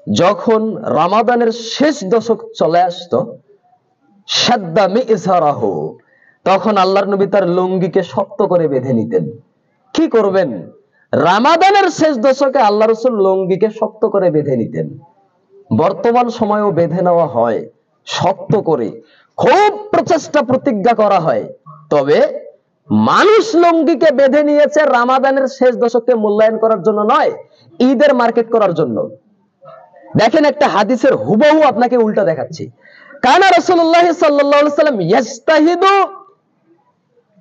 যখন রমাদানের শেষ দশক চলে আসতো, শাদ্দা মিজরাহু, তখন আল্লাহর নবী তার লুঙ্গিকে শক্ত করে বেঁধে নিতেন। কি করবেন? রমাদানের শেষ দশকে আল্লাহ রাসূল লুঙ্গিকে শক্ত করে বেঁধে নিতেন। বর্তমান সময়েও বেঁধে নেওয়া হয় শক্ত করে, খুব প্রচেষ্টা প্রতিজ্ঞা করা হয়। তবে মানুষ লুঙ্গিকে বেঁধে নিয়েছে রমাদানের শেষ দশককে মূল্যায়ন করার জন্য নয়, ঈদের মার্কেট করার জন্য। দেখেন, একটা হাদিসের হুবহু আপনাকে উল্টা দেখাচ্ছি। কানা রাসূলুল্লাহ সাল্লাল্লাহু আলাইহি ওয়াসাল্লাম ইস্তাহিদু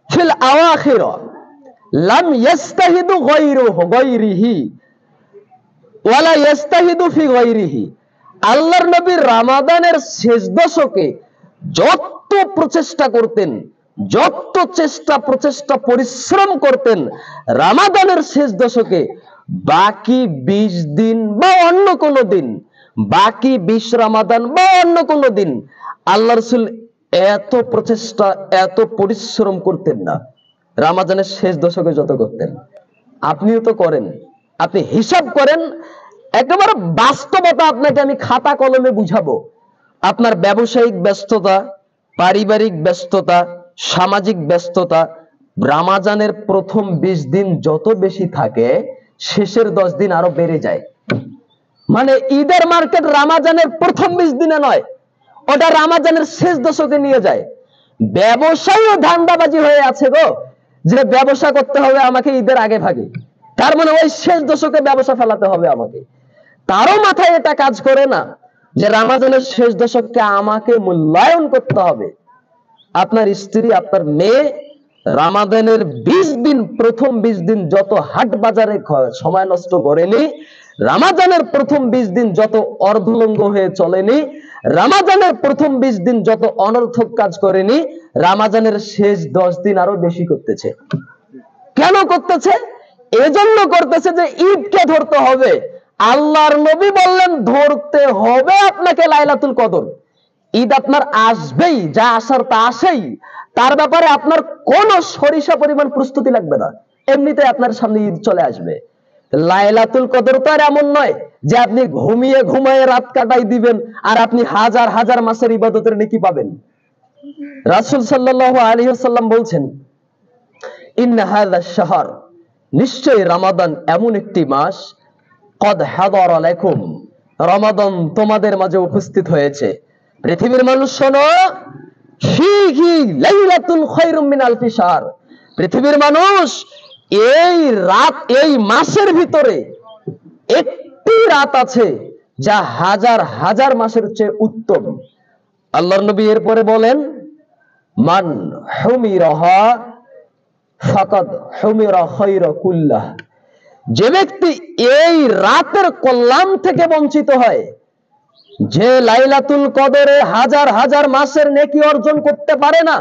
ফিল আওয়াখির লাম ইস্তাহিদু গায়রিহি ওয়ালা ইস্তাহিদু ফি গায়রিহি। আল্লাহর নবী রমাদানের শেষ দশকে যত প্রচেষ্টা করতেন, যত প্রচেষ্টা পরিশ্রম করতেন রমাদানের শেষ দশকে, বাকি 20 দিন বা অন্য কোনো দিন, বাকি 20 রমাদান বা অন্য কোনো দিন আল্লাহ রাসূল এত প্রচেষ্টা, এত পরিশ্রম করতেন না রমাদানের শেষ দশকে যত করতেন। আপনিও তো করেন, আপনি হিসাব করেন। একেবারে বাস্তবতা আপনাকে আমি খাতা কলমে বুঝাবো। আপনার ব্যবসায়িক ব্যস্ততা, পারিবারিক ব্যস্ততা, সামাজিক ব্যস্ততা রমাদানের প্রথম 20 দিন যত বেশি থাকে, শেষের 10 দিন আরো বেড়ে যায়। মানে ঈদের মার্কেট রমাদানের প্রথম 20 দিনে নয়, ওটা রমাদানের শেষ দশকে নিয়ে যায়। ব্যবসায়ী ধান্দাবাজি হয়ে আছে গো, যে ব্যবসা করতে হবে আমাকে ঈদের আগে ভাগে, তার মানে ওই শেষ দশকে ব্যবসা ফেলাতে হবে আমাকে। তারও মাথায় এটা কাজ করে না যে রমাদানের শেষ দশককে আমাকে মূল্যায়ন করতে হবে। আপনার স্ত্রী, আপনার মেয়ে রমাদানের 20 দিন, প্রথম 20 দিন যত হাট বাজারে সময় নষ্ট করেনি, রমাদানের প্রথম 20 দিন যত অর্ধলঙ্গ হয়ে চলেনি, রমাদানের প্রথম 20 দিন যত অনর্থক কাজ করেনি, রমাদানের শেষ 10 দিন আরো বেশি করতেছে। কেন করতেছে? এজন্য করতেছে যে ঈদকে ধরতে হবে। আল্লাহর নবী বললেন ধরতে হবে আপনাকে লাইলাতুল কদর। ঈদ আপনার আসবেই, যা আসার তা আসেই, তার ব্যাপারে আপনার কোন সরিষা পরিমাণ প্রস্তুতি লাগবে না, এমনিতে আপনার সামনে ঈদ চলে আসবে। লাইলাতুল কদর তো আর এমন নয় যে আপনি ঘুমিয়ে রাত কাটাই দিবেন আর আপনি হাজার হাজার মাসের ইবাদতের নেকি পাবেন। রাসূল সাল্লাল্লাহু আলাইহি ওয়াসাল্লাম বলছেন, ইন্না হাযাশ শাহর, নিশ্চয়ই রমাদান এমন একটি মাস, কদ হাদারা লাকুম, রমাদান তোমাদের মাঝে উপস্থিত হয়েছে। পৃথিবীর মানুষ শোনো, ফীহি লাইলাতুন খায়রুম মিন আলফি শাহর, পৃথিবীর মানুষ, এই রাত, এই মাসের ভিতরে একটি রাত আছে যা হাজার হাজার মাসের চেয়ে উত্তম। আল্লাহর নবী এরপরে বলেন, মান হুমিরাহা ফাকাদ হুমিরা খায়রা কুল্লাহ, যে ব্যক্তি এই রাতের কল্যাণ থেকে বঞ্চিত হয়, যে লাইলাতুল কদরে হাজার হাজার মাসের নেকি অর্জন করতে পারে না,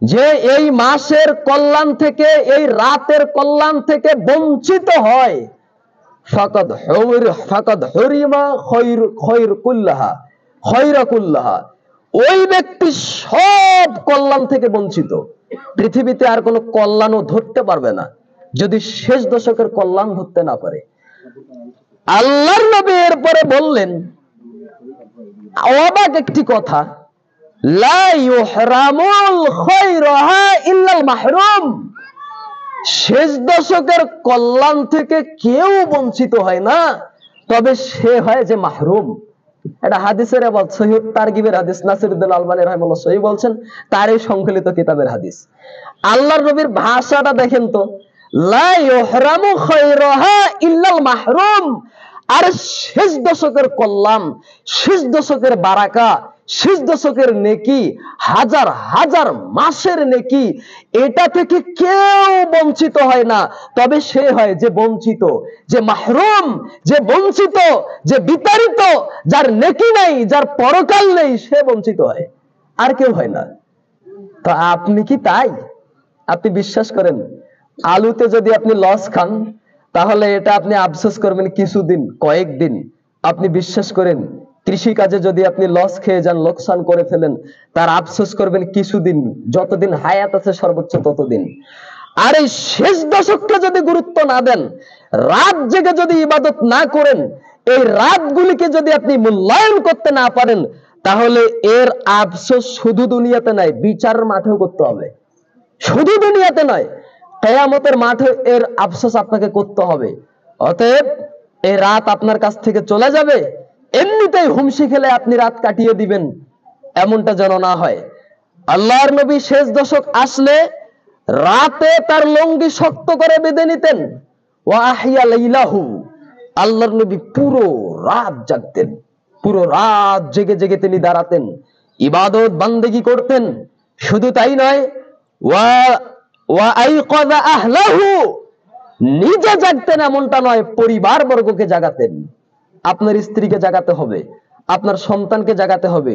যে এই মাসের কল্যাণ থেকে, এই রাতের কল্যাণ থেকে বঞ্চিত হয়, ফাকাদ হুরিমা খায়র কুল্লাহা, খায়রা কুল্লাহা, ওই ব্যক্তি সব কল্যাণ থেকে বঞ্চিত। পৃথিবীতে আর কোনো কল্যাণও ধরতে পারবে না যদি শেষ দশকের কল্যাণ ধরতে না পারে। আল্লাহর নবী এরপরে বললেন অবাক একটি কথা, লা ইউহরামুল খায়রাহা ইল্লাল মাহরুম, শেষ দশকের কল্যাণ থেকে কেউ বঞ্চিত হয় না, তবে সে হয় যে মাহরুম। এটা হাদিসের সহিহ তারগিবের হাদিস, নাসিরউদ্দিন আলবানী রাহিমাহুল্লাহ সহিহ বলছেন, তার এই সংকলিত কিতাবের হাদিস। আল্লাহর নবীর ভাষাটা দেখেন তো, লা ইউহরামু খায়রাহা ইল্লাল মাহরুম। আর শেষ দশকের কল্যাণ, শেষ দশকের বারাকা, শেষ দশকের নেকি, হাজার হাজার মাসের নেকি, এটা থেকে কেউ বঞ্চিত হয় না, তবে সে হয় যে বঞ্চিত, যে মাহরুম, যে বঞ্চিত, যে বিতাড়িত, যার নেকি নাই, যার পরকাল নেই, সে বঞ্চিত হয়, আর কেউ হয় না। তো আপনি কি তাই? আপনি বিশ্বাস করেন, আলুতে যদি আপনি লস খান, তাহলে এটা আপনি আফসোস করবেন কিছুদিন, কয়েকদিন। আপনি বিশ্বাস করেন, কৃষি কাজে যদি আপনি লস খেয়ে যান, লোকসান করে ফেলেন, তার আফসোস করবেন কিছুদিন, যতদিন হায়াত আছে সর্বোচ্চ ততদিন। আর এই শেষ দশককে যদি গুরুত্ব না দেন, রাত জেগে যদি ইবাদত না করেন, এই রাতগুলিকে যদি আপনি মূল্যায়ন করতে না পারেন, তাহলে এর আফসোস শুধু দুনিয়াতে নয়, বিচারের মাঠেও করতে হবে। শুধু দুনিয়াতে নয়, কিয়ামতের মাঠে এর আফসোস আপনাকে করতে হবে। অতএব এই রাত আপনার কাছ থেকে চলে যাবে, এমনিতেই হুমশি খেলে আপনি রাত কাটিয়ে দিবেন, এমনটা যেন না হয়। আল্লাহর নবী শেষ দশক আসলে রাতে তার লুঙ্গি শক্ত করে বেঁধে নিতেন। ওয়া আহিয়া লাইলাহু, আল্লাহর নবী পুরো রাত জাগতেন, পুরো রাত জেগে জেগে তিনি দাঁড়াতেন, ইবাদত বান্দেগি করতেন। শুধু তাই নয়, ওয়া আইকাযা আহলাহু, নিজে জাগতেন এমনটা নয়, পরিবার বর্গকে জাগাতেন। আপনার স্ত্রীকে জাগাতে হবে, আপনার সন্তানকে জাগাতে হবে।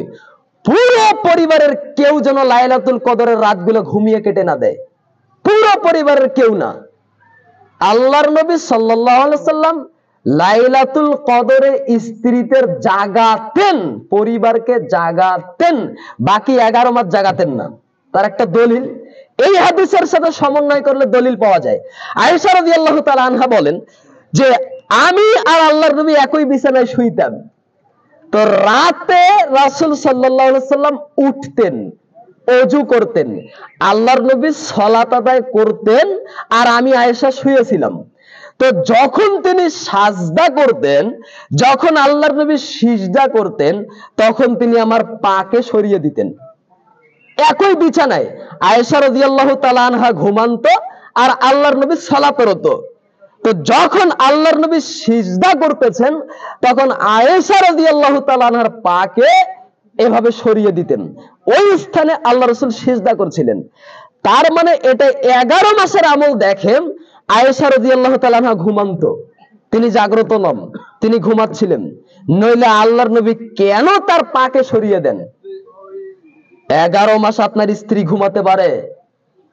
পুরো পরিবারের কেউ যেন লাইলাতুল কদরের রাতগুলো ঘুমিয়ে কেটে না দেয়, পুরো পরিবারের কেউ না। আল্লাহর নবী সাল্লাল্লাহু আলাইহি সাল্লাম লাইলাতুল কদরে স্ত্রীদের জাগাতেন, পরিবারকে জাগাতেন, বাকি 11 মাস জাগাতেন না। তার একটা দলিল এই হাদিসের সাথে সমন্বয় করলে দলিল পাওয়া যায়। আয়েশা রাদিয়াল্লাহু তাআলা আনহা বলেন যে আমি আর আল্লাহর নবী একই বিছানায় শুইতাম, তো রাতে রাসূল সাল্লাল্লাহু আলাইহি সাল্লাম উঠতেন, ওযু করতেন, আল্লাহর নবী সালাত আদায় করতেন, আর আমি আয়েশা শুয়েছিলাম। তো যখন তিনি সাজদা করতেন, যখন আল্লাহর নবী সিজদা করতেন, তখন তিনি আমার পাকে সরিয়ে দিতেন। একই বিছানায় আয়েশা রাদিয়াল্লাহু তাআলা আনহা ঘুমান্ত আর আল্লাহর নবী সালাত করত। তো যখন আল্লাহর নবী সিজদা করতেছেন, তখন আয়েশা রাদিয়াল্লাহু তাআলা আনহার পাকে এভাবে সরিয়ে দিতেন, ওই স্থানে আল্লাহ রাসূল সিজদা করছিলেন। তার মানে এটা 11 মাসের আমল। দেখেন, আয়েশা রাদিয়াল্লাহু তাআলা আনহা ঘুমান্ত, তিনি জাগ্রত নন, তিনি ঘুমাচ্ছিলেন, নইলে আল্লাহর নবী কেন তার পাকে সরিয়ে দেন? 11 মাস আপনার স্ত্রী ঘুমাতে পারে,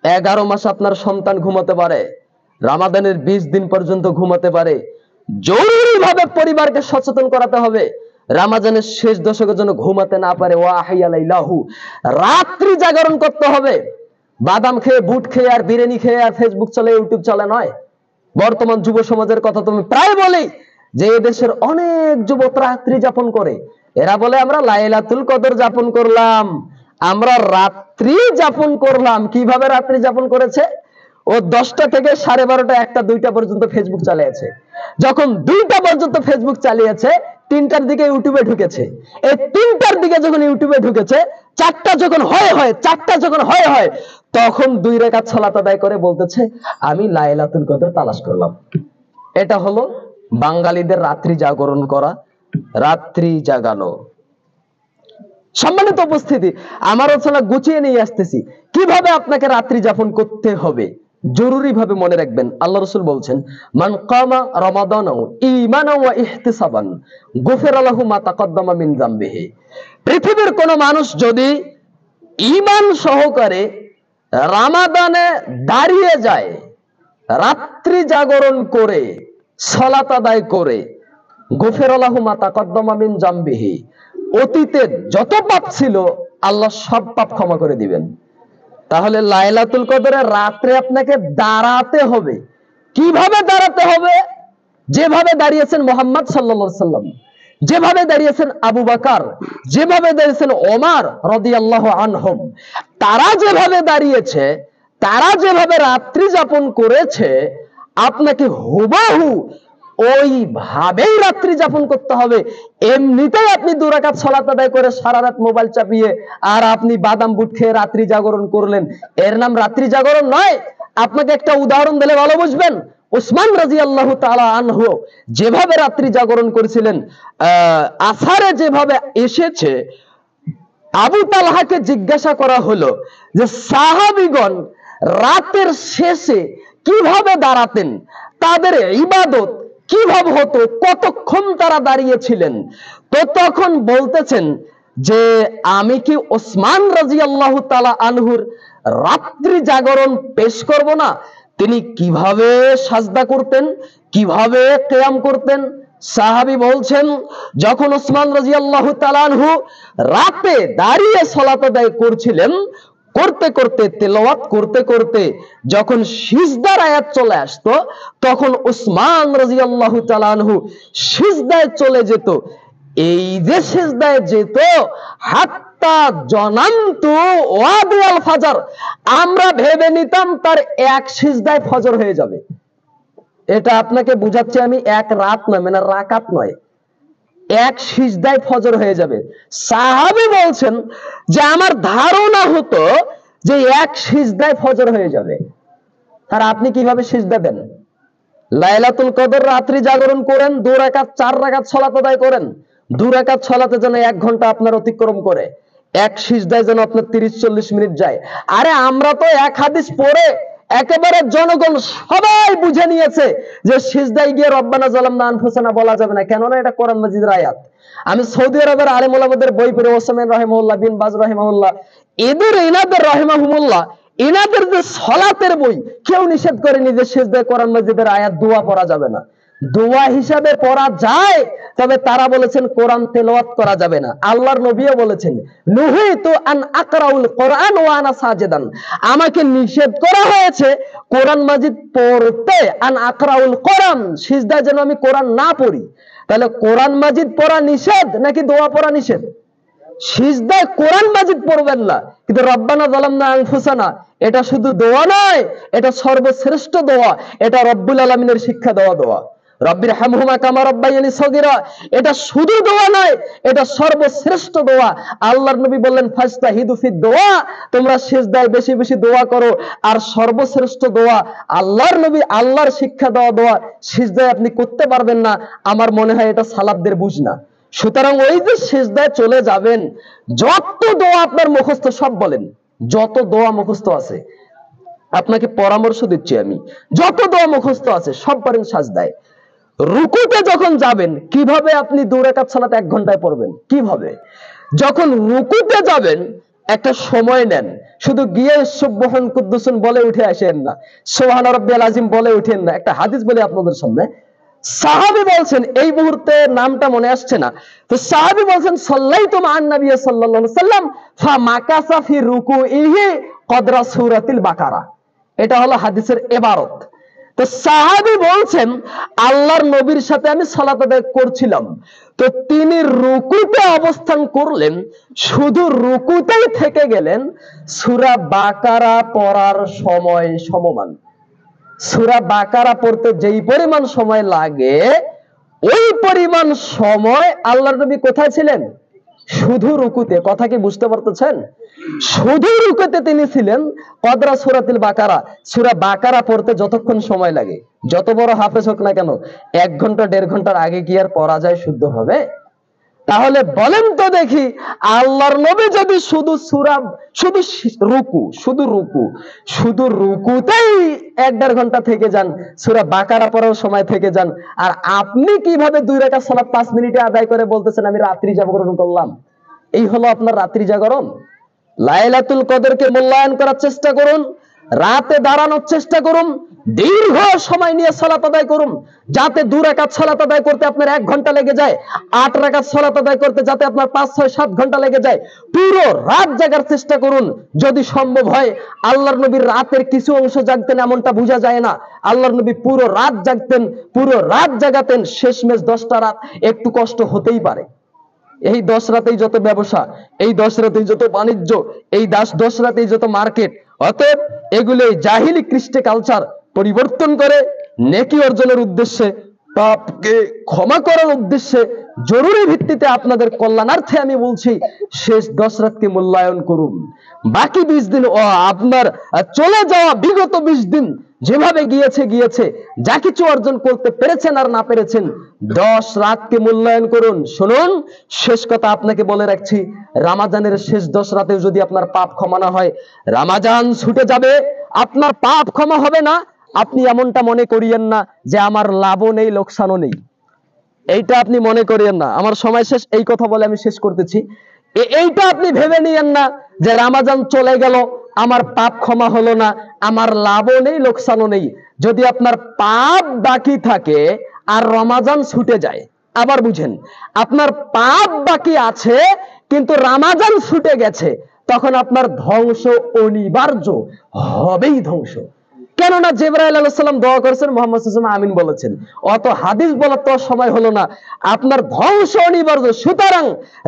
11 মাস আপনার সন্তান ঘুমাতে পারে, রমাদানের 20 দিন পর্যন্ত ঘুমাতে পারে। জরুরি ভাবে পরিবারকে সচেতন করাতে হবে, রমাদানের শেষ দশকের জন্য ঘুমাতে না পারে। ওয়া আহিয়া লাইলাহু, রাত্রি জাগরণ করতে হবে। বাদাম খেয়ে, বুট খেয়ে, আর বিরিয়ানি খেয়ে, আর ফেসবুক চলে, ইউটিউব চলে নয়। বর্তমান যুব সমাজের কথা তুমি প্রায় বলি যে এদেশের অনেক যুবক রাত্রি যাপন করে, এরা বলে আমরা লাইলাতুল কদর যাপন করলাম, আমরা রাত্রি যাপন করলাম। কিভাবে রাত্রি যাপন করেছে? ও 10টা থেকে 12:30, 1টা, 2টা পর্যন্ত ফেসবুক চালিয়েছে। যখন 2টা পর্যন্ত ফেসবুক চালিয়েছে, 3টার দিকে ইউটিউবে ঢুকেছে। এই 3টার দিকে যখন ইউটিউবে ঢুকেছে, 4টা যখন হয়, তখন 2 রাকাত সালাত আদায় করে বলতেছে আমি লাইলাতুল কদর তালাশ করলাম। এটা হলো বাঙালিদের রাত্রি জাগরণ করা, রাত্রি জাগানো। সম্মানিত উপস্থিতি, আমার আলোচনা গুছিয়ে নিয়ে আসতেছি কিভাবে আপনাকে রাত্রি যাপন করতে হবে। জরুরি ভাবে মনে রাখবেন, আল্লাহ রাসূল বলছেন মান কামা রমাদানা ঈমানান ওয়া ইহতিসাবান গুফিরা লাহু মা তাকদ্দামা মিন যামবিহি। পৃথিবীর কোন মানুষ যদি ঈমান সহকারে রমাদানে দাঁড়িয়ে যায়, রাত্রি জাগরণ করে, সালাত আদায় করে, গুফিরা লাহু মা তাকদ্দামা মিন যামবিহি, অতীতে যত পাপ ছিল আল্লাহ সব পাপ ক্ষমা করে দিবেন। তাহলে লাইলাতুল কদরের রাত্রে আপনাকে দাঁড়াতে হবে। কিভাবে দাঁড়াতে হবে? যেভাবে দাঁড়িয়েছেন মুহাম্মদ সাল্লাল্লাহু আলাইহি সাল্লাম, যেভাবে দাঁড়িয়েছেন আবু বকর, যেভাবে দাঁড়িয়েছেন ওমর রাদিয়াল্লাহু আনহুম, তারা যেভাবে দাঁড়িয়েছে, তারা যেভাবে রাত্রি যাপন করেছে, আপনাকে হুবহু ওইভাবেই রাত্রি যাপন করতে হবে। এমনিতেই আপনি 2 রাকাত সালাত আদায় করে সারা রাত মোবাইল চাপিয়ে আর আপনি বাদাম বুট খেয়ে রাত্রি জাগরণ করলেন, এর নাম রাত্রি জাগরণ নয়। আপনাকে একটা উদাহরণ দিলে ভালো বুঝবেন। উসমান রাদিয়াল্লাহু তাআলা আনহু যেভাবে রাত্রি জাগরণ করেছিলেন, আসারে যেভাবে এসেছে, আবু তালহাকে জিজ্ঞাসা করা হলো যে সাহাবীগণ রাতের শেষে কিভাবে দাঁড়াতেন, তাদের ইবাদত কিভাবে হতো, কতক্ষণ তারা দাঁড়িয়েছিলেন। তো তখন বলতেছেন যে আমি কি ওসমান রাদিয়াল্লাহু তাআলা আনহুর রাত্রি জাগরণ পেশ করব না? তিনি কিভাবে সাজদা করতেন, কিভাবে কিয়াম করতেন। সাহাবী বলছেন যখন ওসমান রাদিয়াল্লাহু তাআলা আনহু রাতে দাঁড়িয়ে সালাত আদায় করছিলেন, করতে করতে, তেলাওয়াত করতে করতে যখন সিজদার আয়াত চলে আসতো, তখন উসমান রাদিয়াল্লাহু তাআলা আনহু সিজদায় চলে যেত। এই যে সিজদায় যেত, হাত্তা জনান্তু ওয়াদিয়াল ফাজর, আমরা ভেবে নিতাম তার এক সিজদায় ফজর হয়ে যাবে। এটা আপনাকে বুঝাচ্ছি আমি, এক রাত নয়, মানে রাকাত নয়, এক সিজদায় ফজর হয়ে যাবে। সাহাবী বলছেন যে আমার ধারণা হতো যে এক সিজদায় ফজর হয়ে যাবে। আর আপনি কিভাবে সিজদা দেন? লাইলাতুল কদর রাত্রি জাগরণ করেন, 2 রাকাত 4 রাকাত সালাত আদায় করেন, 2 রাকাত সালাতে যেন 1 ঘন্টা আপনার অতিক্রম করে, এক সিজদায় যেন আপনার 30-40 মিনিট যায়। আরে আমরা তো এক হাদিস পড়ে একেবারে জনগণ সবাই বুঝে নিয়েছে যে সিজদায় গিয়ে রব্বানা যালামনা আনফুসানা বলা যাবে না, কেননা এটা কোরআন মাজিদের আয়াত। আমি সৌদি আরবের আলেম ওলামাদের বই পড়ে, ওসমান রাহিমাহুল্লাহ, বিন বাজ রাহিমাহুল্লাহ, এনাদের রাহিমাহুমুল্লাহ, এনাদের যে সালাতের বই, কেউ নিষেধ করেনি যে সিজদায় কোরআন মাজিদের আয়াত দোয়া পড়া যাবে না। দোয়া হিসাবে পড়া যায়, তবে তারা বলেছেন কোরআন তেলাওয়াত করা যাবে না। আল্লাহর নবীও বলেছেন, নুহিতু আন আকরাউল কোরআন ওয়া আনা সাজিদান, আমাকে নিষেধ করা হয়েছে কোরআন মাজিদ পড়তে, আন আকরাউল কোরআন, সিজদায় যেন আমি কোরআন না পড়ি। তাহলে কোরআন মাজিদ পড়া নিষেধ নাকি দোয়া পড়া নিষেধ? সিজদায় কোরআন মাজিদ পড়বেন না, কিন্তু রব্বানা যালামনা আনফুসানা এটা শুধু দোয়া নয়, এটা সর্বশ্রেষ্ঠ দোয়া, এটা রব্বুল আলামিনের শিক্ষা দেওয়া দোয়া। রব্বির হামহুমা কামা রাব্বায়ানি সগীরা, এটা শুধু দোয়া নয়, এটা সর্বশ্রেষ্ঠ দোয়া। আল্লাহর নবী বললেন, ফাস্তাহিদু ফিদ দোয়া, তোমরা সিজদায় বেশি বেশি দোয়া করো। আর সর্বশ্রেষ্ঠ দোয়া আল্লাহর নবী, আল্লাহর শিক্ষা দেওয়া দোয়া সিজদায় আপনি করতে পারবেন না, আমার মনে হয় এটা সালাফদের বুঝ না। সুতরাং ওই যে সিজদায় চলে যাবেন, যত দোয়া আপনার মুখস্থ সব বলেন, যত দোয়া মুখস্থ আছে আপনাকে পরামর্শ দিচ্ছি আমি, যত দোয়া মুখস্থ আছে সব পারেন সাজদায়। রুকুতে যখন যাবেন, কিভাবে আপনি 2 রাকাত সালাত 1 ঘন্টায় পড়বেন? কিভাবে? যখন রুকুতে যাবেন একটা সময় নেন, শুধু গিয়ে সুবহান কুদ্দুসুন বলে উঠে আসেন না, সুবহান রাব্বিয়াল আযীম বলে উঠেন না। একটা হাদিস বলে আপনাদের সামনে, সাহাবী বলছেন, এই মুহূর্তে নামটা মনে আসছে না, তো সাহাবী বলছেন, সাল্লাইতু মা'আন নবী সাল্লাল্লাহু আলাইহি ওয়াসাল্লাম ফামাকাসা ফি রুকুইহি কদরা সূরাতিল বাকারা। এটা হলো হাদিসের ইবারত। তো সাহাবী বলছেন, আল্লাহর নবীর সাথে আমি সালাত আদায় করছিলাম, তো তিনি রুকুতে অবস্থান করলেন, শুধু রুকুতেই থেকে গেলেন সূরা বাকারা পড়ার সময় সমমান। সূরা বাকারা পড়তে যেই পরিমাণ সময় লাগে, ওই পরিমাণ সময় আল্লাহর নবী কোথায় ছিলেন? শুধু রুকুতে। কথা কি বুঝতে পারতেছেন? শুধু রুকুতে তিনি ছিলেন। কদরা সূরাতুল বাকারা, সূরা বাকারা পড়তে যতক্ষণ সময় লাগে, যত বড় হাফেজ হোক না কেন, 1 ঘন্টা 1.5 ঘন্টার আগে কি আর পড়া যায় শুদ্ধ হবে? তাহলে বলেন তো দেখি, আল্লাহর নবী যদি শুধু শুধু রুকুতেই 1-1.5 ঘন্টা থেকে যান, সূরা বাকারা পড়ার সময় থেকে যান, আর আপনি কিভাবে 2 রাকাত সালাত 5 মিনিটে আদায় করে বলতেছেন আমি রাত্রি জাগরণ করলাম? এই হলো আপনার রাত্রি জাগরণ। লাইলাতুল কদরকে মূল্যায়ন করার চেষ্টা করুন, রাতে দাঁড়ানোর চেষ্টা করুন, দীর্ঘ সময় নিয়ে সালাত আদায় করুন, যাতে 2 রাকাত সালাত আদায় করতে আপনার 1 ঘন্টা লেগে যায়, 8 রাকাত সালাত আদায় করতে যাতে আপনার 5, 6, 7 ঘন্টা লেগে যায়। পুরো রাত জাগার চেষ্টা করুন যদি সম্ভব হয়। আল্লাহর নবীর রাতের কিছু অংশ জাগতেন এমনটা বোঝা যায় না, আল্লাহর নবী পুরো রাত জাগতেন, পুরো রাত জাগাতেন। শেষমেশ 10টা রাত একটু কষ্ট হতেই পারে। এই 10 রাতেই যত ব্যবসা, এই 10 রাতেই যত বাণিজ্য, এই 10 রাতেই যত মার্কেট। অতএব এগুলো জাহিলি কৃষ্টি কালচার পরিবর্তন করে নেকি অর্জনের উদ্দেশ্যে, পাপকে ক্ষমা করার উদ্দেশ্যে, জরুরি ভিত্তিতে আপনাদের কল্যাণার্থে আমি বলছি, শেষ 10 রাতকে মূল্যায়ন করুন। বাকি 20 দিন আপনার চলে যাওয়া বিগত 20 দিন যেভাবে গিয়েছে, যা কিছু অর্জন করতে পেরেছেন আর না পেরেছেন, 10 রাতকে মূল্যায়ন করুন। শুনুন, শেষ কথা আপনাকে বলে রাখছি, রমজানের শেষ 10 রাতেও যদি আপনার পাপ ক্ষমা না হয়, রমজান ছুটে যাবে, আপনার পাপ ক্ষমা হবে না। আপনি এমনটা মনে করিয়েন না যে আমার লাভও নেই লোকসানও নেই, এইটা আপনি মনে করিয়েন না। আমার সময় শেষ, এই কথা বলে আমি শেষ করতেছি। এইটা আপনি ভেবে নিয়েন না যে রমজান চলে গেল, আমার পাপ ক্ষমা হলো না, আমার লাভও নেই লোকসানও নেই। যদি আপনার পাপ বাকি থাকে আর রমজান ছুটে যায়, আবার বুঝেন, আপনার পাপ বাকি আছে কিন্তু রমজান ছুটে গেছে, তখন আপনার ধ্বংস অনিবার্য, হবেই ধ্বংস। কেননা জিবরাইল আলাইহিস সালাম দোয়া করেছেন, মুহাম্মদ সাল্লাল্লাহু আলাইহি ওয়াসাল্লাম আমিন বলেছেন। অত হাদিস বলার তো সময় হলো না, আপনার ধ্বংস অনিবার্য। সুতরাং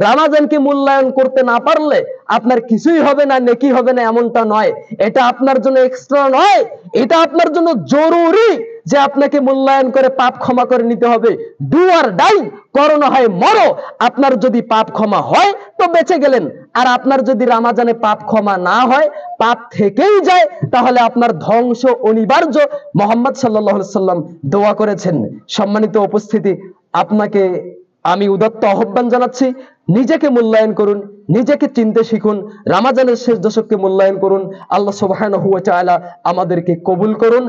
রমাজানকে মূল্যায়ন করতে না পারলে আপনার কিছুই হবে না, নেকি হবে না, এমনটা নয়। এটা আপনার জন্য এক্সট্রা নয়, এটা আপনার জন্য জরুরি যে আপনাকে মূল্যায়ন করে পাপ ক্ষমা করে নিতে হবে। ডু আর ডাই, করো না হয় মরো। আপনার যদি পাপ ক্ষমা হয় তো বেঁচে গেলেন, আর আপনার যদি রমাজানে পাপ ক্ষমা না হয়, পাপ থেকেই যায়, তাহলে আপনার ধ্বংস অনিবার্য। মুহাম্মদ সাল্লাল্লাহু আলাইহি সাল্লাম দোয়া করেছেন। সম্মানিত উপস্থিতি, আপনাকে আমি উদাত্ত আহ্বান জানাচ্ছি, নিজেকে মূল্যায়ন করুন, নিজেকে চিনতে শিখুন, রমাজানের শেষ দশককে মূল্যায়ন করুন। আল্লাহ সুবহানাহু ওয়া তাআলা আমাদেরকে কবুল করুন।